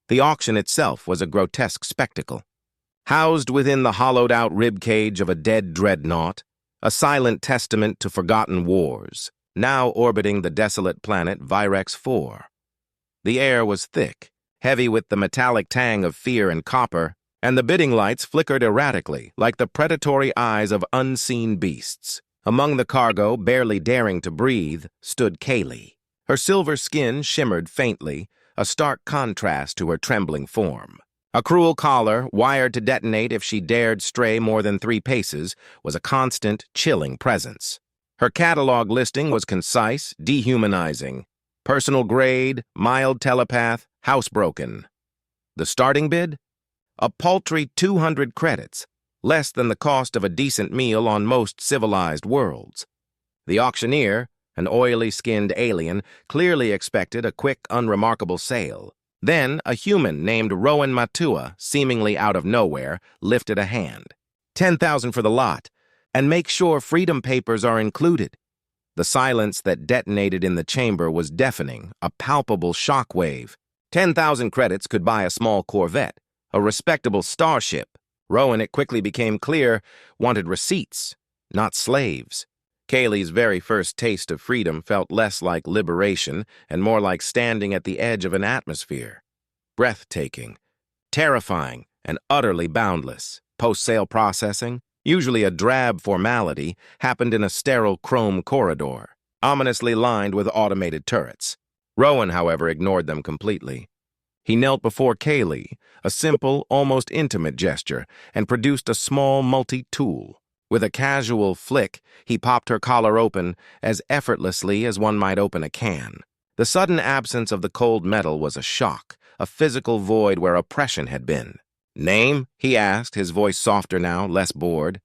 The auction itself was a grotesque spectacle. Housed within the hollowed-out ribcage of a dead dreadnought, a silent testament to forgotten wars, now orbiting the desolate planet Virex 4. The air was thick, heavy with the metallic tang of fear and copper, and the bidding lights flickered erratically like the predatory eyes of unseen beasts. Among the cargo, barely daring to breathe, stood Kaylee. Her silver skin shimmered faintly, a stark contrast to her trembling form. A cruel collar, wired to detonate if she dared stray more than 3 paces, was a constant, chilling presence. Her catalog listing was concise, dehumanizing. Personal grade, mild telepath, housebroken. The starting bid? A paltry 200 credits, less than the cost of a decent meal on most civilized worlds. The auctioneer, an oily-skinned alien, clearly expected a quick, unremarkable sale. Then, a human named Rowan Matua, seemingly out of nowhere, lifted a hand. 10,000 for the lot, and make sure freedom papers are included. The silence that detonated in the chamber was deafening, a palpable shockwave. 10,000 credits could buy a small corvette, a respectable starship. Rowan, it quickly became clear, wanted receipts, not slaves. Kaylee's very first taste of freedom felt less like liberation and more like standing at the edge of an atmosphere. Breathtaking, terrifying, and utterly boundless. Post-sale processing, usually a drab formality, happened in a sterile chrome corridor, ominously lined with automated turrets. Rowan, however, ignored them completely. He knelt before Kaylee, a simple, almost intimate gesture, and produced a small multi-tool. With a casual flick, he popped her collar open as effortlessly as one might open a can. The sudden absence of the cold metal was a shock, a physical void where oppression had been. "Name?" he asked, his voice softer now, less bored.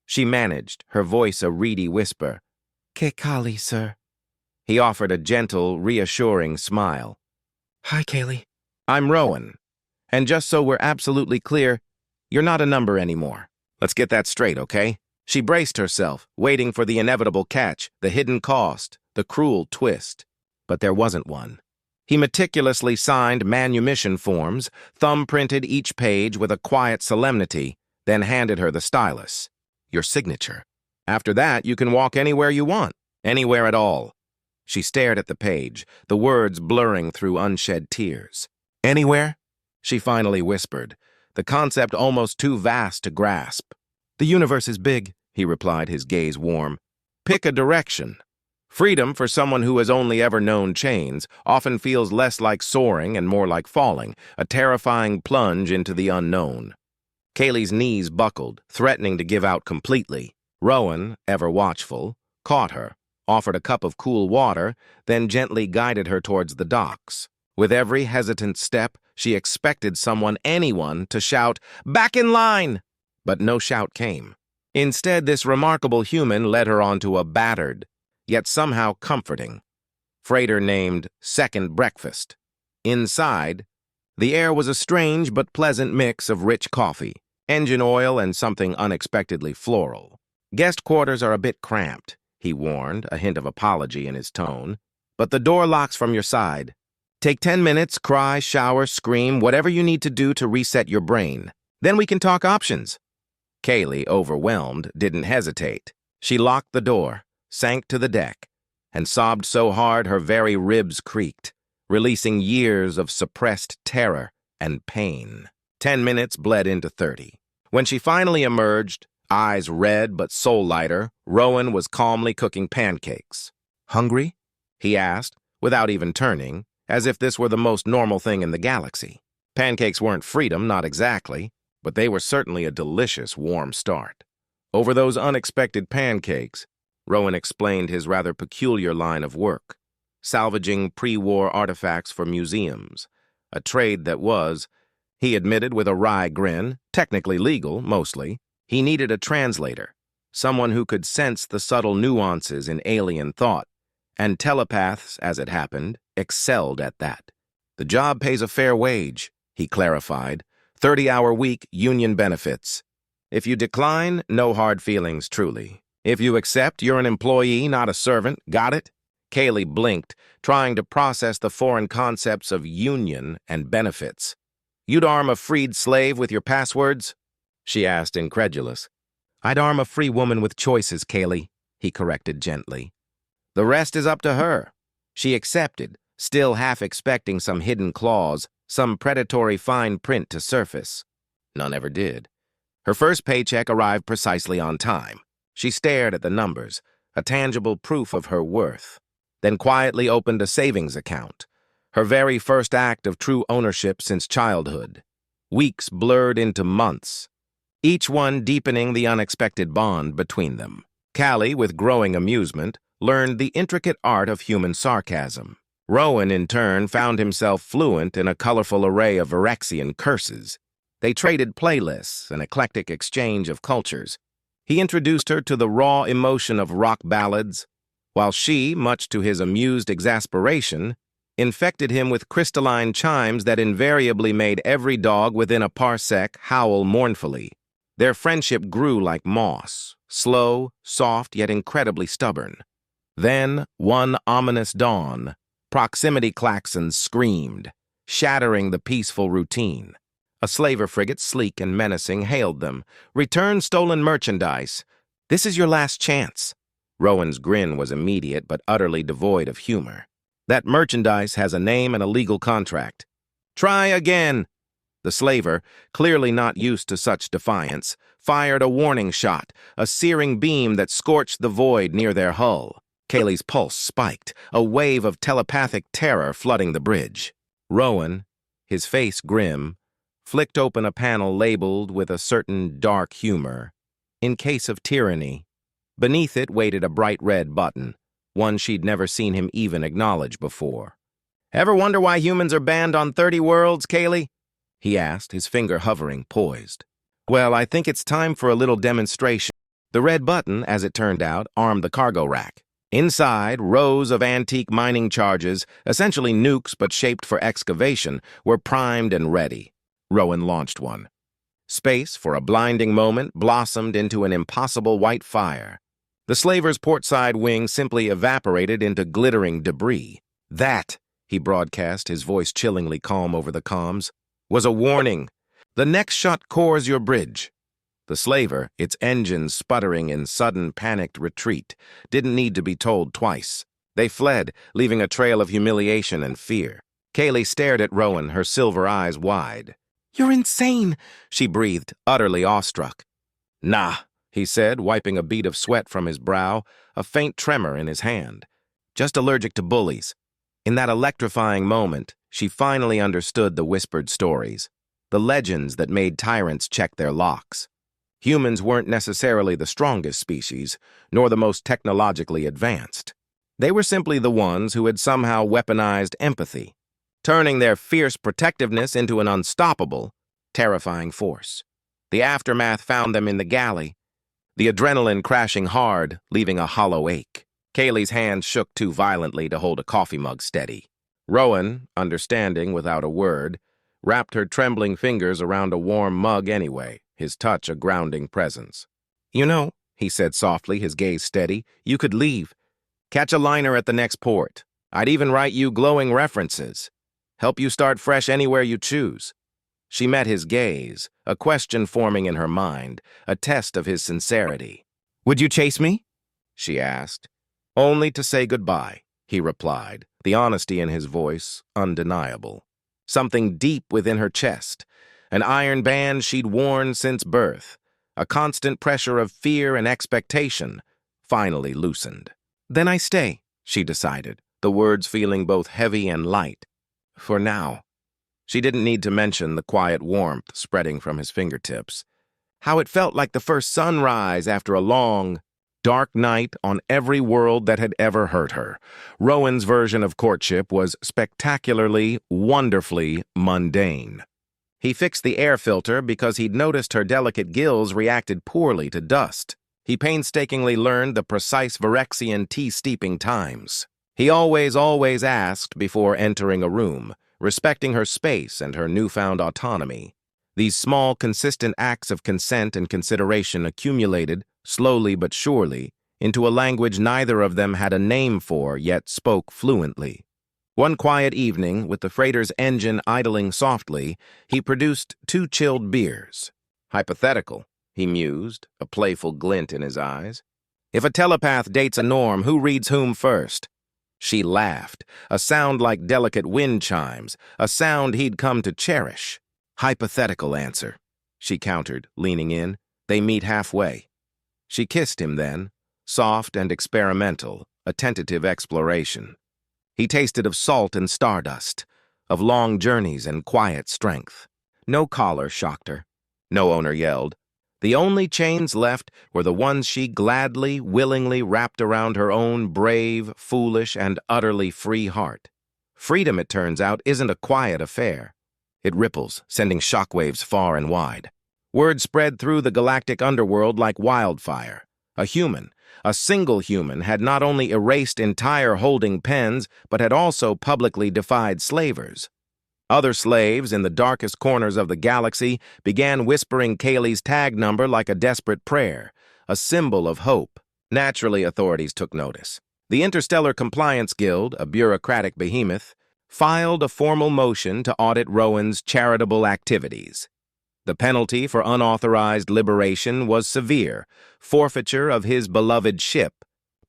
She managed, her voice a reedy whisper. "Kekali, sir." He offered a gentle, reassuring smile. "Hi, Kaylee. I'm Rowan. And just so we're absolutely clear, you're not a number anymore. Let's get that straight, okay?" She braced herself, waiting for the inevitable catch, the hidden cost, the cruel twist. But there wasn't one. He meticulously signed manumission forms, thumb-printed each page with a quiet solemnity, then handed her the stylus. "Your signature. After that, you can walk anywhere you want, anywhere at all." She stared at the page, the words blurring through unshed tears. "Anywhere?" she finally whispered, the concept almost too vast to grasp. "The universe is big," he replied, his gaze warm. "Pick a direction." Freedom, for someone who has only ever known chains, often feels less like soaring and more like falling, a terrifying plunge into the unknown. Kaylee's knees buckled, threatening to give out completely. Rowan, ever watchful, caught her, offered a cup of cool water, then gently guided her towards the docks. With every hesitant step, she expected someone, anyone, to shout, "Back in line!" But no shout came. Instead, this remarkable human led her onto a battered, yet somehow comforting, freighter named Second Breakfast. Inside, the air was a strange but pleasant mix of rich coffee, engine oil, and something unexpectedly floral. "Guest quarters are a bit cramped," he warned, a hint of apology in his tone. "But the door locks from your side. Take 10 minutes, cry, shower, scream, whatever you need to do to reset your brain. Then we can talk options." Kaylee, overwhelmed, didn't hesitate. She locked the door, sank to the deck, and sobbed so hard her very ribs creaked, releasing years of suppressed terror and pain. 10 minutes bled into 30. When she finally emerged, eyes red but soul lighter, Rowan was calmly cooking pancakes. "Hungry?" he asked, without even turning, as if this were the most normal thing in the galaxy. Pancakes weren't freedom, not exactly, but they were certainly a delicious warm start. Over those unexpected pancakes, Rowan explained his rather peculiar line of work, salvaging pre-war artifacts for museums, a trade that was, he admitted with a wry grin, technically legal, mostly. He needed a translator, someone who could sense the subtle nuances in alien thought, and telepaths, as it happened, excelled at that. "The job pays a fair wage," he clarified, 30-hour week, union benefits. If you decline, no hard feelings, truly. If you accept, you're an employee, not a servant. Got it? Kaylee blinked, trying to process the foreign concepts of union and benefits. You'd arm a freed slave with your passwords? She asked, incredulous. I'd arm a free woman with choices, Kaylee, he corrected gently. The rest is up to her. She accepted, still half expecting some hidden clause, some predatory fine print to surface. None ever did. Her first paycheck arrived precisely on time. She stared at the numbers, a tangible proof of her worth, then quietly opened a savings account, her very first act of true ownership since childhood. Weeks blurred into months, each one deepening the unexpected bond between them. Callie, with growing amusement, learned the intricate art of human sarcasm. Rowan, in turn, found himself fluent in a colorful array of Virexian curses. They traded playlists, an eclectic exchange of cultures. He introduced her to the raw emotion of rock ballads, while she, much to his amused exasperation, infected him with crystalline chimes that invariably made every dog within a parsec howl mournfully. Their friendship grew like moss, slow, soft, yet incredibly stubborn. Then, one ominous dawn, proximity klaxons screamed, shattering the peaceful routine. A slaver frigate, sleek and menacing, hailed them. Return stolen merchandise. This is your last chance. Rowan's grin was immediate but utterly devoid of humor. That merchandise has a name and a legal contract. Try again. The slaver, clearly not used to such defiance, fired a warning shot, a searing beam that scorched the void near their hull. Kaylee's pulse spiked, a wave of telepathic terror flooding the bridge. Rowan, his face grim, flicked open a panel labeled with a certain dark humor, "In case of tyranny." Beneath it waited a bright red button, one she'd never seen him even acknowledge before. Ever wonder why humans are banned on 30 worlds, Kaylee? He asked, his finger hovering, poised. Well, I think it's time for a little demonstration. The red button, as it turned out, armed the cargo rack. Inside, rows of antique mining charges, essentially nukes but shaped for excavation, were primed and ready. Rowan launched one. Space, for a blinding moment, blossomed into an impossible white fire. The slaver's portside wing simply evaporated into glittering debris. That, he broadcast, his voice chillingly calm over the comms, was a warning. The next shot cores your bridge. The slaver, its engines sputtering in sudden panicked retreat, didn't need to be told twice. They fled, leaving a trail of humiliation and fear. Kaylee stared at Rowan, her silver eyes wide. You're insane, she breathed, utterly awestruck. Nah, he said, wiping a bead of sweat from his brow, a faint tremor in his hand. Just allergic to bullies. In that electrifying moment, she finally understood the whispered stories, the legends that made tyrants check their locks. Humans weren't necessarily the strongest species, nor the most technologically advanced. They were simply the ones who had somehow weaponized empathy, turning their fierce protectiveness into an unstoppable, terrifying force. The aftermath found them in the galley, the adrenaline crashing hard, leaving a hollow ache. Kaylee's hand shook too violently to hold a coffee mug steady. Rowan, understanding without a word, wrapped her trembling fingers around a warm mug anyway, his touch a grounding presence. You know, he said softly, his gaze steady, you could leave. Catch a liner at the next port. I'd even write you glowing references. Help you start fresh anywhere you choose. She met his gaze, a question forming in her mind, a test of his sincerity. Would you chase me? She asked. Only to say goodbye, he replied, the honesty in his voice undeniable. Something deep within her chest, an iron band she'd worn since birth, a constant pressure of fear and expectation, finally loosened. Then I stay, she decided, the words feeling both heavy and light. For now. She didn't need to mention the quiet warmth spreading from his fingertips. How it felt like the first sunrise after a long, dark night on every world that had ever hurt her. Rowan's version of courtship was spectacularly, wonderfully mundane. He fixed the air filter because he'd noticed her delicate gills reacted poorly to dust. He painstakingly learned the precise Virexian tea-steeping times. He always asked before entering a room, respecting her space and her newfound autonomy. These small, consistent acts of consent and consideration accumulated, slowly but surely, into a language neither of them had a name for, yet spoke fluently. One quiet evening, with the freighter's engine idling softly, he produced 2 chilled beers. Hypothetical, he mused, a playful glint in his eyes. If a telepath dates a norm, who reads whom first? She laughed, a sound like delicate wind chimes, a sound he'd come to cherish. Hypothetical answer, she countered, leaning in. They meet halfway. She kissed him then, soft and experimental, a tentative exploration. He tasted of salt and stardust, of long journeys and quiet strength. No collar shocked her. No owner yelled. The only chains left were the ones she gladly, willingly wrapped around her own brave, foolish, and utterly free heart. Freedom, it turns out, isn't a quiet affair. It ripples, sending shockwaves far and wide. Word spread through the galactic underworld like wildfire. A human, a single human, had not only erased entire holding pens, but had also publicly defied slavers. Other slaves in the darkest corners of the galaxy began whispering Kaylee's tag number like a desperate prayer, a symbol of hope. Naturally, authorities took notice. The Interstellar Compliance Guild, a bureaucratic behemoth, filed a formal motion to audit Rowan's charitable activities. The penalty for unauthorized liberation was severe, forfeiture of his beloved ship,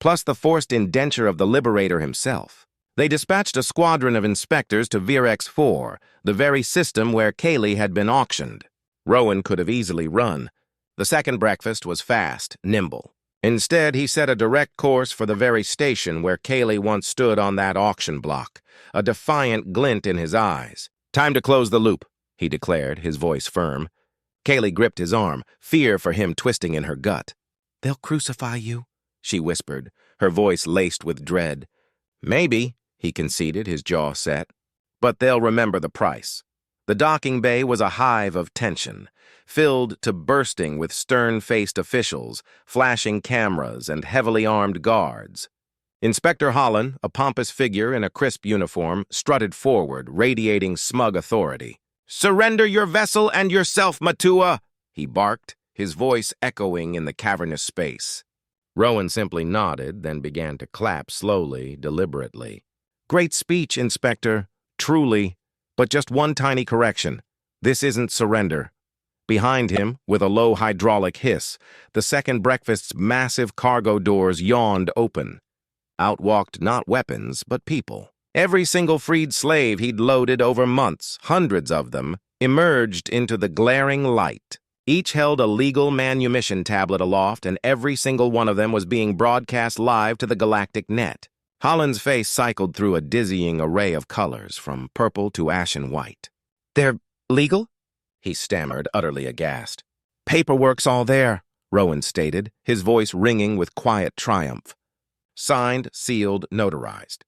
plus the forced indenture of the liberator himself. They dispatched a squadron of inspectors to Virex 4, the very system where Kaylee had been auctioned. Rowan could have easily run. The second breakfast was fast, nimble. Instead, he set a direct course for the very station where Kaylee once stood on that auction block, a defiant glint in his eyes. "Time to close the loop," he declared, his voice firm. Kaylee gripped his arm, fear for him twisting in her gut. "They'll crucify you," she whispered, her voice laced with dread. "Maybe," he conceded, his jaw set. "But they'll remember the price." The docking bay was a hive of tension, filled to bursting with stern-faced officials, flashing cameras, and heavily armed guards. Inspector Holland, a pompous figure in a crisp uniform, strutted forward, radiating smug authority. "Surrender your vessel and yourself, Matua!" he barked, his voice echoing in the cavernous space. Rowan simply nodded, then began to clap slowly, deliberately. "Great speech, Inspector. Truly. But just one tiny correction. This isn't surrender." Behind him, with a low hydraulic hiss, the second breakfast's massive cargo doors yawned open. Out walked not weapons, but people. Every single freed slave he'd loaded over months, hundreds of them, emerged into the glaring light. Each held a legal manumission tablet aloft, and every single one of them was being broadcast live to the galactic net. Holland's face cycled through a dizzying array of colors, from purple to ashen white. "They're legal?" he stammered, utterly aghast. "Paperwork's all there," Rowan stated, his voice ringing with quiet triumph. Signed, sealed, notarized.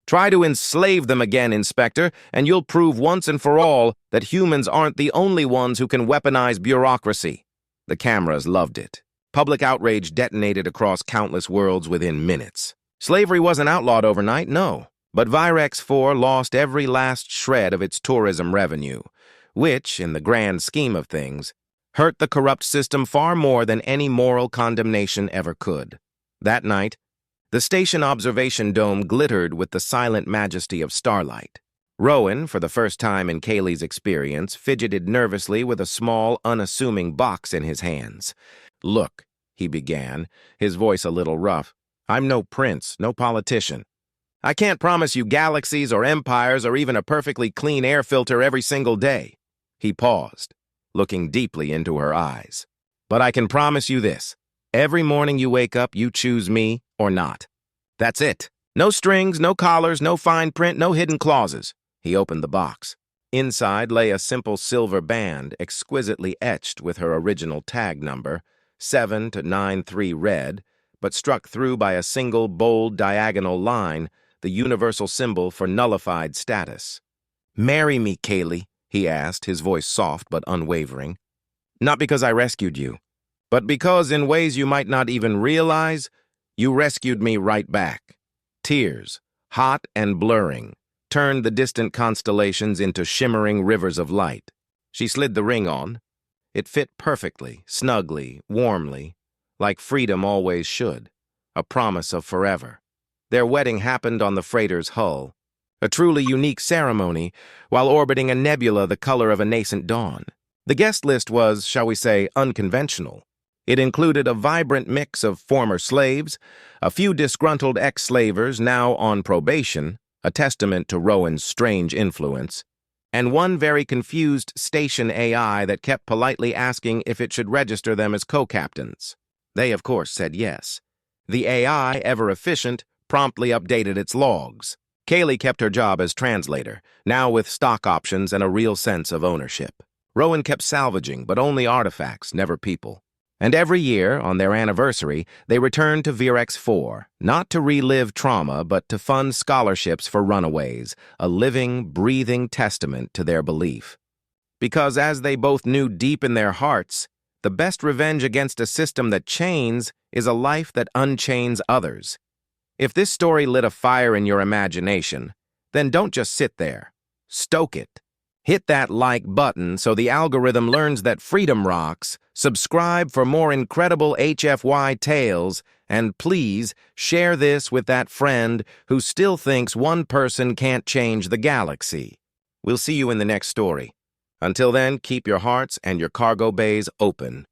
"Try to enslave them again, Inspector, and you'll prove once and for all that humans aren't the only ones who can weaponize bureaucracy." The cameras loved it. Public outrage detonated across countless worlds within minutes. Slavery wasn't outlawed overnight, no, but Virex 4 lost every last shred of its tourism revenue, which, in the grand scheme of things, hurt the corrupt system far more than any moral condemnation ever could. That night, the station observation dome glittered with the silent majesty of starlight. Rowan, for the first time in Kaylee's experience, fidgeted nervously with a small, unassuming box in his hands. "Look," he began, his voice a little rough, "I'm no prince, no politician. I can't promise you galaxies or empires or even a perfectly clean air filter every single day." He paused, looking deeply into her eyes. "But I can promise you this. Every morning you wake up, you choose me or not. That's it. No strings, no collars, no fine print, no hidden clauses." He opened the box. Inside lay a simple silver band, exquisitely etched with her original tag number, 7 to 93 red, but struck through by a single bold diagonal line, the universal symbol for nullified status. "Marry me, Kaylee," he asked, his voice soft but unwavering. "Not because I rescued you, but because in ways you might not even realize, you rescued me right back." Tears, hot and blurring, turned the distant constellations into shimmering rivers of light. She slid the ring on. It fit perfectly, snugly, warmly, like freedom always should, a promise of forever. Their wedding happened on the freighter's hull, a truly unique ceremony, while orbiting a nebula the color of a nascent dawn. The guest list was, shall we say, unconventional. It included a vibrant mix of former slaves, a few disgruntled ex-slavers now on probation, a testament to Rowan's strange influence, and one very confused station AI that kept politely asking if it should register them as co-captains. They, of course, said yes. The AI, ever efficient, promptly updated its logs. Kaylee kept her job as translator, now with stock options and a real sense of ownership. Rowan kept salvaging, but only artifacts, never people. And every year, on their anniversary, they returned to Virex 4, not to relive trauma, but to fund scholarships for runaways, a living, breathing testament to their belief. Because as they both knew deep in their hearts, the best revenge against a system that chains is a life that unchains others. If this story lit a fire in your imagination, then don't just sit there. Stoke it. Hit that like button so the algorithm learns that freedom rocks, subscribe for more incredible HFY tales, and please share this with that friend who still thinks one person can't change the galaxy. We'll see you in the next story. Until then, keep your hearts and your cargo bays open.